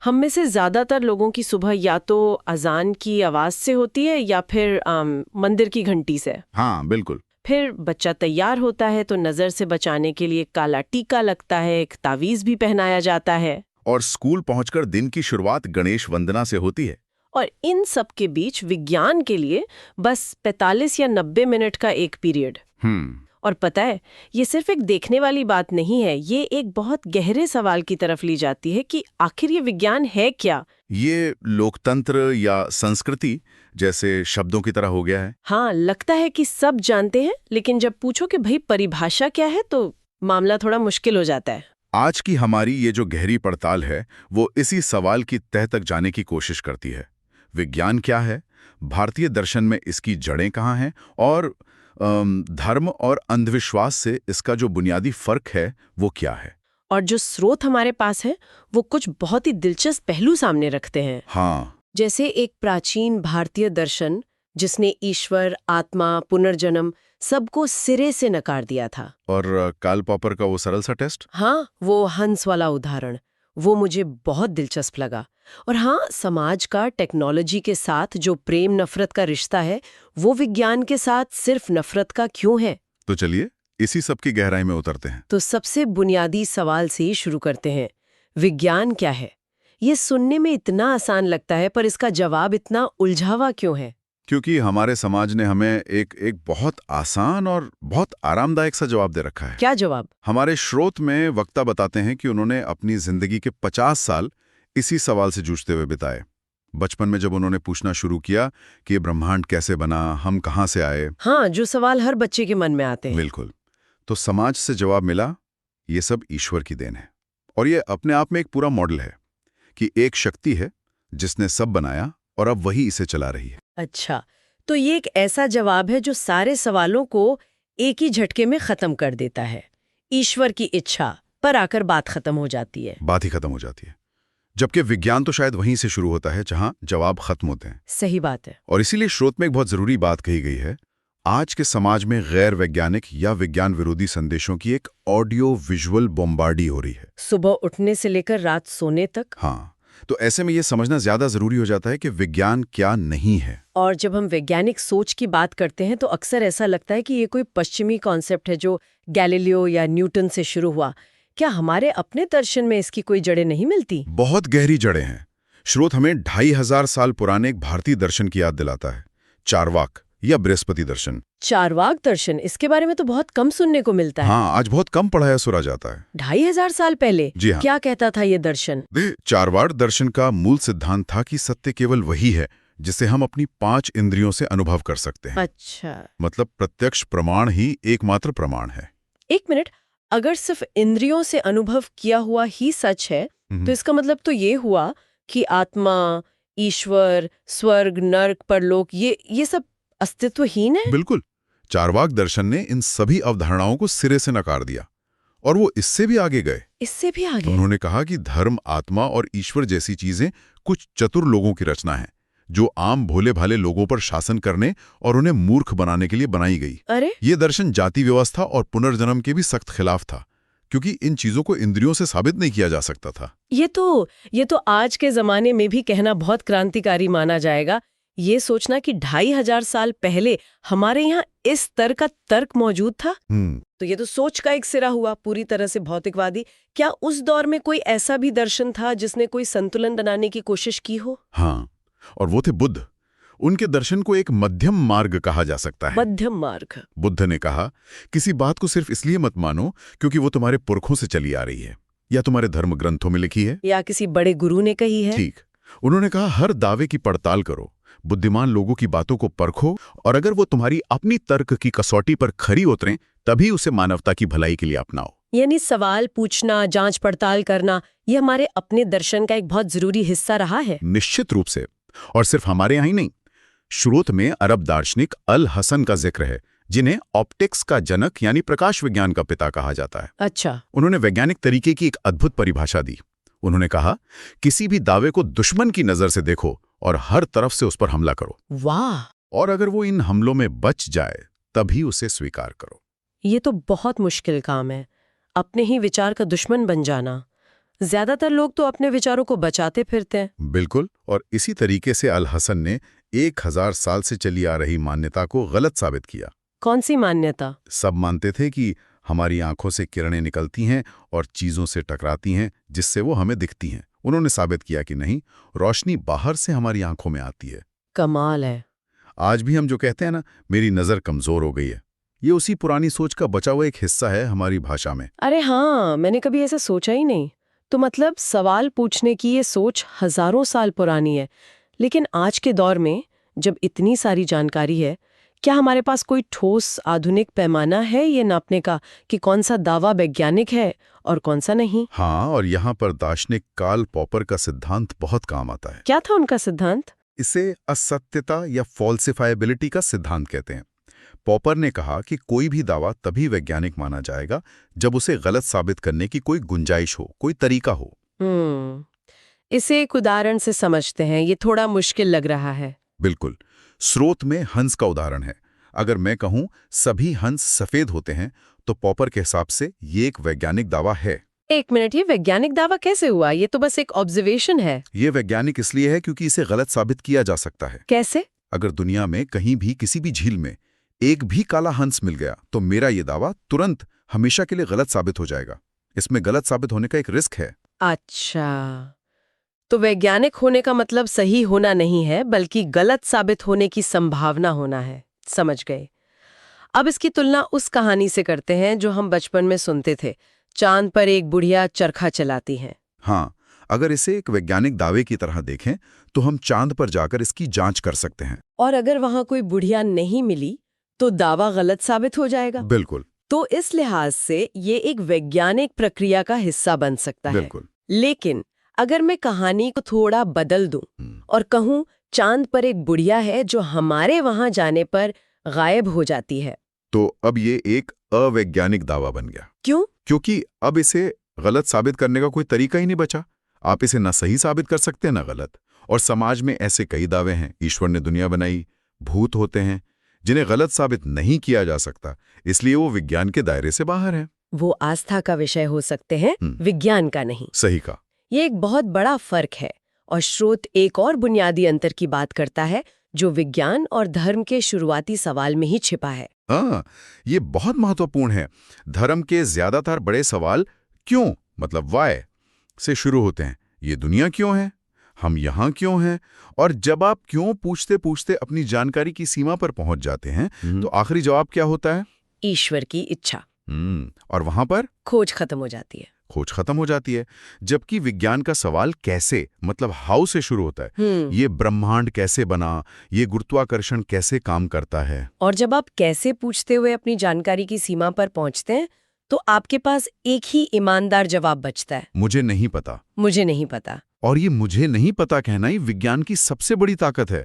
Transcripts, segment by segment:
हम में से ज्यादातर लोगों की सुबह या तो अजान की आवाज से होती है या फिर मंदिर की घंटी से। हाँ बिल्कुल। फिर बच्चा तैयार होता है तो नजर से बचाने के लिए काला टीका लगता है, एक तावीज भी पहनाया जाता है। और स्कूल पहुंचकर दिन की शुरुआत गणेश वंदना से होती है। और इन सब के बीच विज्ञान के लिए बस 45 या 90 मिनट का एक पीरियड। और पता है, ये सिर्फ एक देखने वाली बात नहीं है, ये एक बहुत गहरे सवाल की तरफ ले जाती है कि आखिर ये विज्ञान है क्या। ये लोकतंत्र या संस्कृति जैसे शब्दों की तरह हो गया है। हाँ, लगता है कि सब जानते हैं, लेकिन जब पूछो कि भाई परिभाषा क्या है तो मामला थोड़ा मुश्किल हो जाता है। आज की हमारी ये जो गहरी पड़ताल है वो इसी सवाल की तह तक जाने की कोशिश करती है। विज्ञान क्या है, भारतीय दर्शन में इसकी जड़ें कहाँ हैं, और धर्म और अंधविश्वास से इसका जो बुनियादी फर्क है वो क्या है। और जो स्रोत हमारे पास है वो कुछ बहुत ही दिलचस्प पहलू सामने रखते हैं। हाँ, जैसे एक प्राचीन भारतीय दर्शन जिसने ईश्वर, आत्मा, पुनर्जन्म सबको सिरे से नकार दिया था। और कार्ल पॉपर का वो सरल सा टेस्ट। हाँ, वो हंस वाला उदाहरण, वो मुझे बहुत दिलचस्प लगा। और हाँ, समाज का टेक्नोलॉजी के साथ जो प्रेम नफरत का रिश्ता है वो विज्ञान के साथ सिर्फ नफरत का क्यों है। तो चलिए इसी सब की गहराई में उतरते हैं। तो सबसे बुनियादी सवाल से ही शुरू करते हैं, विज्ञान क्या है? ये सुनने में इतना आसान लगता है पर इसका जवाब इतना उलझावा क्यों है? क्योंकि हमारे समाज ने हमें एक बहुत आसान और बहुत आरामदायक सा जवाब दे रखा है। क्या जवाब? हमारे स्रोत में वक्ता बताते हैं कि उन्होंने अपनी जिंदगी के 50 साल इसी सवाल से जूझते हुए बिताए। बचपन में जब उन्होंने पूछना शुरू किया कि ये ब्रह्मांड कैसे बना, हम कहाँ से आए। हाँ, जो सवाल हर बच्चे के मन में आते हैं। बिल्कुल। तो समाज से जवाब मिला, ये सब ईश्वर की देन है। और ये अपने आप में एक पूरा मॉडल है कि एक शक्ति है जिसने सब बनाया और अब वही इसे चला रही है। अच्छा, तो ये एक ऐसा जवाब है जो सारे सवालों को एक ही झटके में खत्म कर देता है। ईश्वर की इच्छा पर आकर बात खत्म हो जाती है। बात ही खत्म हो जाती है। जबकि विज्ञान तो शायद वहीं से शुरू होता है जहां जवाब खत्म होते हैं। सही बात है। और इसीलिए स्रोत में एक बहुत जरूरी बात कही गई है। आज के समाज में गैर वैज्ञानिक या विज्ञान विरोधी संदेशों की एक ऑडियो विजुअल बॉम्बार्डी हो रही है, सुबह उठने से लेकर रात सोने तक। हाँ, तो ऐसे में ये समझना ज्यादा जरूरी हो जाता है कि विज्ञान क्या नहीं है। और जब हम वैज्ञानिक सोच की बात करते हैं तो अक्सर ऐसा लगता है कि ये कोई पश्चिमी कॉन्सेप्ट है जो गैलीलियो या न्यूटन से शुरू हुआ। क्या हमारे अपने दर्शन में इसकी कोई जड़ें नहीं मिलती? बहुत गहरी जड़ें हैं। स्रोत हमें 2500 साल पुराने एक भारतीय दर्शन की याद दिलाता है, चारवाक या बृहस्पति दर्शन। चारवाक दर्शन, इसके बारे में तो बहुत कम सुनने को मिलता है। हाँ, आज बहुत कम पढ़ाया सुना जाता है। 2500 साल पहले? जी हाँ। क्या कहता था ये दर्शन? चारवाक दर्शन का मूल सिद्धांत था कि सत्य केवल वही है जिसे हम अपनी 5 इंद्रियों से अनुभव कर सकते हैं। अच्छा, मतलब प्रत्यक्ष प्रमाण ही एकमात्र प्रमाण है। एक मिनट, अगर सिर्फ इंद्रियों से अनुभव किया हुआ ही सच है तो इसका मतलब तो ये हुआ कि आत्मा, ईश्वर, स्वर्ग, नर्क, परलोक ये सब अस्तित्वहीन है? बिल्कुल। चारवाक दर्शन ने इन सभी अवधारणाओं को सिरे से नकार दिया और वो इससे भी आगे गए। इससे भी आगे? उन्होंने कहा कि धर्म, आत्मा और ईश्वर जैसी चीजें कुछ चतुर लोगों की रचना है जो आम भोले भाले लोगों पर शासन करने और उन्हें मूर्ख बनाने के लिए बनाई गई। अरे, ये दर्शन जाति व्यवस्था और पुनर्जन्म के भी सख्त खिलाफ था, क्योंकि इन चीजों को इंद्रियों से साबित नहीं किया जा सकता था। ये तो आज के जमाने में भी कहना बहुत क्रांतिकारी माना जाएगा। ये सोचना कि 2500 साल पहले हमारे यहाँ इस स्तर का तर्क मौजूद था। तो ये तो सोच का एक सिरा हुआ, पूरी तरह से भौतिकवादी। क्या उस दौर में कोई ऐसा भी दर्शन था जिसने कोई संतुलन बनाने की कोशिश की हो? हाँ, और वो थे बुद्ध। उनके दर्शन को एक मध्यम मार्ग कहा जा सकता है। मध्यम मार्ग? बुद्ध ने कहा, किसी बात को सिर्फ इसलिए मत मानो क्योंकि वो तुम्हारे पुरखों से चली आ रही है या तुम्हारे धर्म ग्रंथों में लिखी है या किसी बड़े गुरु ने कही है। ठीक। उन्होंने कहा, हर दावे की पड़ताल करो, बुद्धिमान लोगों की बातों को परखो, और अगर वो तुम्हारी अपनी तर्क की कसौटी पर खरी उतरें तभी उसे मानवता की भलाई के लिए अपनाओ। यानी सवाल पूछना, जांच पड़ताल करना, ये हमारे अपने दर्शन का एक बहुत जरूरी हिस्सा रहा है। निश्चित रूप से। और सिर्फ हमारे यहाँ ही नहीं, स्रोत में अरब दार्शनिक अल हसन का जिक्र है, जिन्हें ऑप्टिक्स का जनक यानी प्रकाश विज्ञान का पिता कहा जाता है। अच्छा। उन्होंने वैज्ञानिक तरीके की एक अद्भुत परिभाषा दी। उन्होंने कहा, किसी भी दावे को दुश्मन की नजर से देखो और हर तरफ से उस पर हमला करो। वाह! और अगर वो इन हमलों में बच जाए तभी उसे स्वीकार करो। ये तो बहुत मुश्किल काम है, अपने ही विचार का दुश्मन बन जाना। ज्यादातर लोग तो अपने विचारों को बचाते फिरते हैं। बिल्कुल, और इसी तरीके से अल हसन ने 1000 साल से चली आ रही मान्यता को गलत साबित किया। कौन सी मान्यता? सब मानते थे कि हमारी आंखों से किरणें निकलती हैं और चीजों से टकराती हैं जिससे वो हमें दिखती हैं। उन्होंने साबित किया कि नहीं, रोशनी बाहर से हमारी आंखों में आती है। कमाल है। आज भी हम जो कहते हैं ना, मेरी नज़र कमज़ोर हो गई है, ये उसी पुरानी सोच का बचा हुआ एक हिस्सा है हमारी भाषा में। अरे हाँ, मैंने कभी ऐसा सोचा ही नहीं। तो मतलब सवाल पूछने की ये सोच हजारों साल पुरानी है, लेकिन आज के दौर में जब इतनी सारी जानकारी है, क्या हमारे पास कोई ठोस आधुनिक पैमाना है ये नापने का कि कौन सा दावा वैज्ञानिक है और कौन सा नहीं? हाँ, और यहाँ पर दार्शनिक कार्ल पॉपर का सिद्धांत बहुत काम आता है। क्या था उनका सिद्धांत? इसे असत्यता या फॉल्सिफाइबिलिटी का सिद्धांत कहते हैं। पॉपर ने कहा कि कोई भी दावा तभी वैज्ञानिक माना जाएगा जब उसे गलत साबित करने की कोई गुंजाइश हो, कोई तरीका हो। इसे एक उदाहरण से समझते हैं, ये थोड़ा मुश्किल लग रहा है। बिल्कुल। स्रोत में हंस का उदाहरण है। अगर मैं कहूं सभी हंस सफेद होते हैं, तो पॉपर के हिसाब से ये एक वैज्ञानिक दावा है। एक मिनट, ये वैज्ञानिक दावा कैसे हुआ? ये तो बस एक ऑब्जर्वेशन है। ये वैज्ञानिक इसलिए है क्योंकि इसे गलत साबित किया जा सकता है। कैसे? अगर दुनिया में कहीं भी किसी भी झील में एक भी काला हंस मिल गया, तो मेरा ये दावा तुरंत हमेशा के लिए गलत साबित हो जाएगा। इसमें गलत साबित होने का एक रिस्क है। अच्छा, तो वैज्ञानिक होने का मतलब सही होना नहीं है, बल्कि गलत साबित होने की संभावना होना है। समझ गए। अब इसकी तुलना उस कहानी से करते हैं जो हम बचपन में सुनते थे, चांद पर एक बुढ़िया चरखा चलाती है। हाँ, अगर इसे एक वैज्ञानिक दावे की तरह देखें, तो हम चांद पर जाकर इसकी जांच कर सकते हैं। और अगर वहां कोई बुढ़िया नहीं मिली, तो दावा गलत साबित हो जाएगा। बिल्कुल। तो इस लिहाज से ये एक वैज्ञानिक प्रक्रिया का हिस्सा बन सकता है। बिल्कुल। लेकिन अगर मैं कहानी को थोड़ा बदल दूं और कहूं चांद पर एक बुढ़िया है जो हमारे वहां जाने पर गायब हो जाती है, तो अब ये एक अवैज्ञानिक दावा बन गया। क्यों? क्योंकि अब इसे गलत साबित करने का कोई तरीका ही नहीं बचा। आप इसे न सही साबित कर सकते न गलत। और समाज में ऐसे कई दावे हैं, ईश्वर ने दुनिया बनाई, भूत होते हैं, जिन्हें गलत साबित नहीं किया जा सकता, इसलिए वो विज्ञान के दायरे से बाहर है। वो आस्था का विषय हो सकते हैं, विज्ञान का नहीं। सही कहा। ये एक बहुत बड़ा फर्क है। और स्रोत एक और बुनियादी अंतर की बात करता है, जो विज्ञान और धर्म के शुरुआती सवाल में ही छिपा है। हाँ, ये बहुत महत्वपूर्ण है। धर्म के ज्यादातर बड़े सवाल क्यों, मतलब वाई से शुरू होते हैं। ये दुनिया क्यों है, हम यहाँ क्यों हैं? और जब आप क्यों पूछते पूछते अपनी जानकारी की सीमा पर पहुंच जाते हैं, तो आखिरी जवाब क्या होता है? ईश्वर की इच्छा। और वहां पर खोज खत्म हो जाती है। खोज खत्म हो जाती है। जबकि विज्ञान का सवाल कैसे, मतलब हाउ से शुरू होता है। ये ब्रह्मांड कैसे बना, ये गुरुत्वाकर्षण कैसे काम करता है। और जब आप कैसे पूछते हुए अपनी जानकारी की सीमा पर पहुंचते हैं, तो आपके पास एक ही ईमानदार जवाब बचता है, मुझे नहीं पता। मुझे नहीं पता। और ये मुझे नहीं पता कहना ही विज्ञान की सबसे बड़ी ताकत है।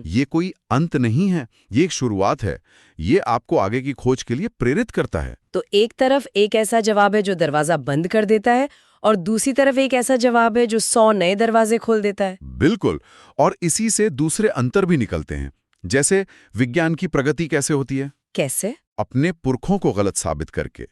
ये कोई अंत नहीं है, ये एक शुरुआत है। ये आपको आगे की खोज के लिए प्रेरित करता है। तो एक तरफ एक ऐसा जवाब है जो दरवाजा बंद कर देता है, और दूसरी तरफ एक ऐसा जवाब है जो 100 नए दरवाजे खोल देता है। बिल्कुल। और इसी से दूसरे अंतर भी निकलते हैं। जैसे विज्ञान की प्रगति कैसे होती है? कैसे? अपने पुरखों को गलत साबित करके।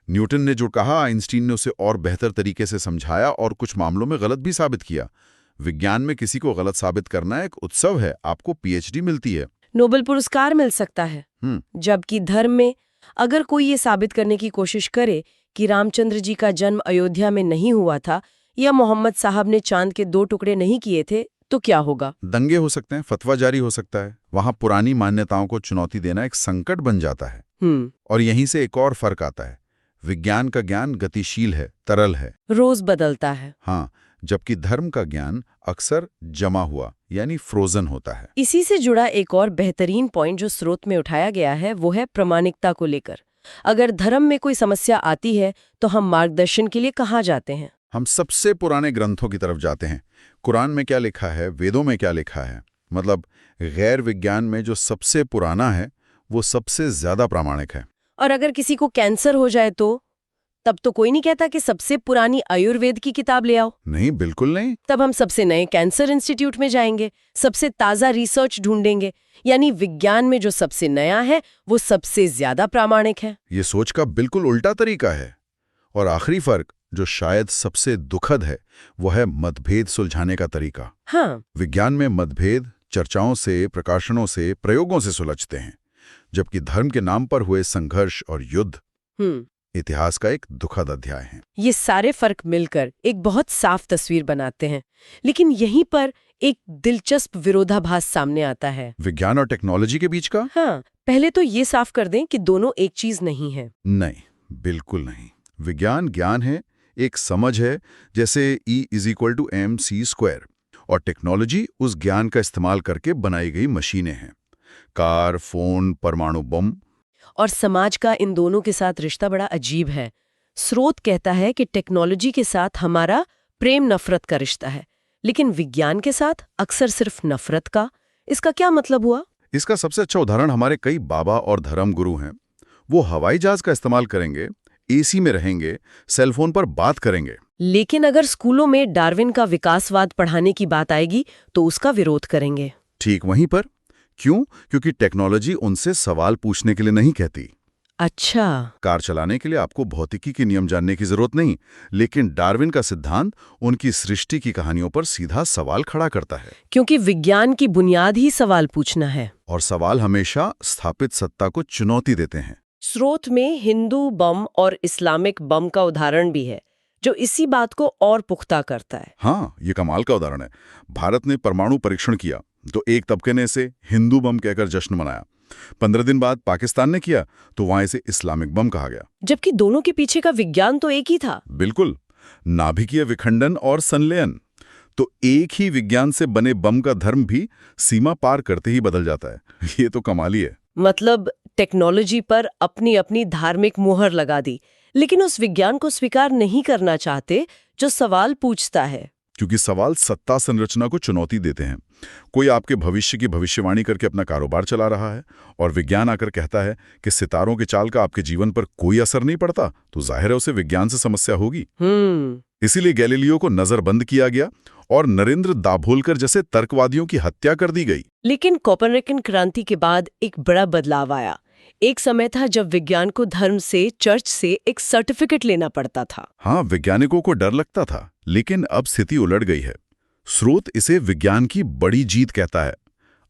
न्यूटन ने जो कहा, आइंस्टीन ने उसे और बेहतर तरीके से समझाया और कुछ मामलों में गलत भी साबित किया। विज्ञान में किसी को गलत साबित करना एक उत्सव है, आपको पीएचडी मिलती है, नोबेल पुरस्कार मिल सकता है। जबकि धर्म में अगर कोई ये साबित करने की कोशिश करे कि रामचंद्र जी का जन्म अयोध्या में नहीं हुआ था या मोहम्मद साहब ने चांद के 2 टुकड़े नहीं किए थे, तो क्या होगा? दंगे हो सकते हैं, फतवा जारी हो सकता है। वहां पुरानी मान्यताओं को चुनौती देना एक संकट बन जाता है। और यहीं से एक और फर्क आता है। विज्ञान का ज्ञान गतिशील है, तरल है, रोज बदलता है। हाँ, जबकि धर्म का ज्ञान अक्सर जमा हुआ यानी फ्रोजन होता है। इसी से जुड़ा एक और बेहतरीन पॉइंट जो स्रोत में उठाया गया है, वो है प्रामाणिकता को लेकर। अगर धर्म में कोई समस्या आती है, तो हम मार्गदर्शन के लिए कहाँ जाते हैं? हम सबसे पुराने ग्रंथों की तरफ जाते हैं। कुरान में क्या लिखा है, वेदों में क्या लिखा है। मतलब गैर विज्ञान में जो सबसे पुराना है, वो सबसे ज्यादा प्रामाणिक है। और अगर किसी को कैंसर हो जाए तो तब तो कोई नहीं कहता कि सबसे पुरानी आयुर्वेद की किताब ले आओ। नहीं, बिल्कुल नहीं। तब हम सबसे नए कैंसर इंस्टीट्यूट में जाएंगे, सबसे ताजा रिसर्च ढूंढेंगे। यानी विज्ञान में जो सबसे नया है, वो सबसे ज्यादा प्रामाणिक है। ये सोच का बिल्कुल उल्टा तरीका है। और आखिरी फर्क जो शायद सबसे दुखद है वो है मतभेद सुलझाने का तरीका। हाँ। विज्ञान में मतभेद चर्चाओं से, प्रकाशनों से, प्रयोगों से सुलझते हैं, जबकि धर्म के नाम पर हुए संघर्ष और युद्ध इतिहास का एक दुखद अध्याय है। ये सारे फर्क मिलकर एक बहुत साफ तस्वीर बनाते हैं, लेकिन यहीं पर एक दिलचस्प विरोधाभास सामने आता है। विज्ञान और टेक्नोलॉजी के बीच का? हाँ, पहले तो ये साफ कर दें कि दोनों एक चीज नहीं है। नहीं, बिल्कुल नहीं। विज्ञान ज्ञान है, एक समझ है, जैसे E = mc², और टेक्नोलॉजी उस ज्ञान का इस्तेमाल करके बनाई गई मशीनें हैं, कार, फोन, परमाणु बम। और समाज का इन दोनों के साथ रिश्ता बड़ा अजीब है। स्रोत कहता है कि टेक्नोलॉजी के साथ हमारा प्रेम नफरत का रिश्ता है, लेकिन विज्ञान के साथ अक्सर सिर्फ नफरत का। इसका क्या मतलब हुआ? इसका सबसे अच्छा उदाहरण हमारे कई बाबा और धर्म गुरु हैं। वो हवाई जहाज का इस्तेमाल करेंगे, एसी में रहेंगे, सेलफोन पर बात करेंगे, लेकिन अगर स्कूलों में डार्विन का विकासवाद पढ़ाने की बात आएगी तो उसका विरोध करेंगे। ठीक वहीं पर। क्यों? क्योंकि टेक्नोलॉजी उनसे सवाल पूछने के लिए नहीं कहती। अच्छा। कार चलाने के लिए आपको भौतिकी के नियम जानने की जरूरत नहीं, लेकिन डार्विन का सिद्धांत उनकी सृष्टि की कहानियों पर सीधा सवाल खड़ा करता है। क्योंकि विज्ञान की बुनियाद ही सवाल पूछना है, और सवाल हमेशा स्थापित सत्ता को चुनौती देते हैं। स्रोत में हिंदू बम और इस्लामिक बम का उदाहरण भी है, जो इसी बात को और पुख्ता करता है। हाँ, ये कमाल का उदाहरण है। भारत ने परमाणु परीक्षण किया तो एक तबके ने इसे हिंदू बम कहकर जश्न मनाया। 15 दिन बाद पाकिस्तान ने किया तो वहां इसे इस्लामिक बम कहा गया, जबकि दोनों के पीछे का विज्ञान तो एक ही था। बिल्कुल, नाभिकीय विखंडन और संलयन। तो एक ही विज्ञान से बने बम का धर्म भी सीमा पार करते ही बदल जाता है। ये तो कमाल ही है। मतलब टेक्नोलॉजी पर अपनी अपनी धार्मिक मुहर लगा दी, लेकिन उस विज्ञान को स्वीकार नहीं करना चाहते जो सवाल पूछता है। क्योंकि सवाल सत्ता संरचना को चुनौती देते हैं। कोई आपके भविष्य की भविष्यवाणी करके अपना कारोबार चला रहा है और विज्ञान आकर कहता है कि सितारों के चाल का आपके जीवन पर कोई असर नहीं पड़ता, तो जाहिर है उसे विज्ञान से समस्या होगी। इसीलिए गैलीलियो को नजरबंद किया गया और नरेंद्र दाभोलकर जैसे तर्कवादियों की हत्या कर दी गई। लेकिन कोपरनिकन क्रांति के बाद एक बड़ा बदलाव आया। एक समय था जब विज्ञान को धर्म से, चर्च से एक सर्टिफिकेट लेना पड़ता था। हाँ, वैज्ञानिकों को डर लगता था, लेकिन अब स्थिति उलट गई है। स्रोत इसे विज्ञान की बड़ी जीत कहता है।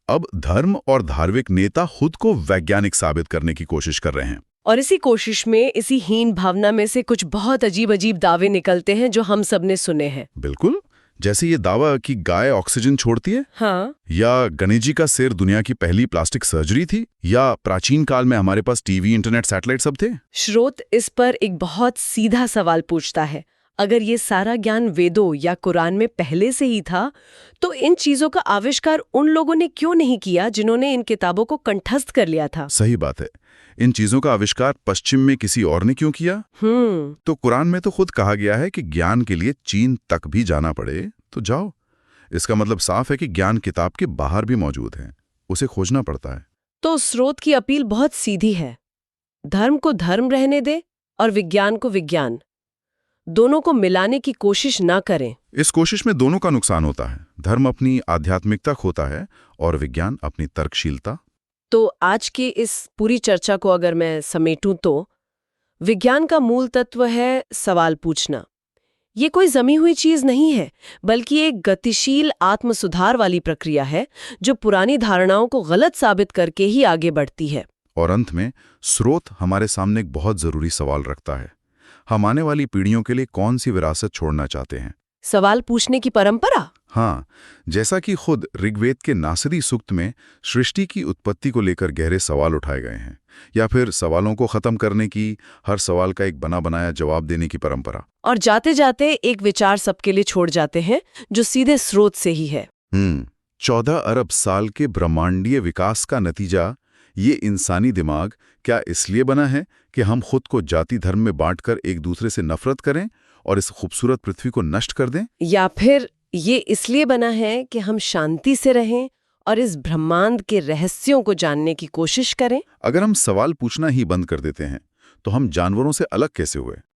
अब धर्म और धार्मिक नेता खुद को वैज्ञानिक साबित करने की कोशिश कर रहे हैं। और इसी कोशिश में, इसी हीन भावना में से कुछ बहुत अजीब अजीब दावे निकलते हैं जो हम सबने सुने हैं। बिल्कुल, जैसे ये दावा कि गाय ऑक्सीजन छोड़ती है। हाँ। या गणेश जी का सिर दुनिया की पहली प्लास्टिक सर्जरी थी। या प्राचीन काल में हमारे पास टीवी, इंटरनेट, सैटेलाइट सब थे। स्रोत इस पर एक बहुत सीधा सवाल पूछता है। अगर ये सारा ज्ञान वेदों या कुरान में पहले से ही था, तो इन चीजों का आविष्कार उन लोगों ने क्यों नहीं किया जिन्होंने इन किताबों को कंठस्थ कर लिया था? सही बात है। इन चीजों का आविष्कार पश्चिम में किसी और ने क्यों किया? तो कुरान में तो खुद कहा गया है कि ज्ञान के लिए चीन तक भी जाना पड़े तो जाओ। इसका मतलब साफ है कि ज्ञान किताब के बाहर भी मौजूद है, उसे खोजना पड़ता है। तो स्रोत की अपील बहुत सीधी है। धर्म को धर्म रहने दे और विज्ञान को विज्ञान। दोनों को मिलाने की कोशिश ना करें। इस कोशिश में दोनों का नुकसान होता है। धर्म अपनी आध्यात्मिकता खोता है और विज्ञान अपनी तर्कशीलता। तो आज की इस पूरी चर्चा को अगर मैं समेटूं तो विज्ञान का मूल तत्व है सवाल पूछना। ये कोई जमी हुई चीज नहीं है, बल्कि एक गतिशील आत्मसुधार वाली प्रक्रिया है जो पुरानी धारणाओं को गलत साबित करके ही आगे बढ़ती है। और अंत में स्रोत हमारे सामने एक बहुत जरूरी सवाल रखता है। हम आने वाली पीढ़ियों के लिए कौन सी विरासत छोड़ना चाहते हैं? सवाल पूछने की परंपरा। हाँ, जैसा कि खुद ऋग्वेद के नासरी सूक्त में सृष्टि की उत्पत्ति को लेकर गहरे सवाल उठाए गए हैं, या फिर सवालों को खत्म करने की, हर सवाल का एक बना बनाया जवाब देने की परंपरा। और जाते जाते एक विचार सबके लिए छोड़ जाते हैं जो सीधे स्रोत से ही है। 14 अरब साल के ब्रह्मांडीय विकास का नतीजा ये इंसानी दिमाग क्या इसलिए बना है कि हम खुद को जाति धर्म में बांटकर एक दूसरे से नफरत करें और इस खूबसूरत पृथ्वी को नष्ट कर दें? या फिर ये इसलिए बना है कि हम शांति से रहें और इस ब्रह्मांड के रहस्यों को जानने की कोशिश करें? अगर हम सवाल पूछना ही बंद कर देते हैं तो हम जानवरों से अलग कैसे हुए?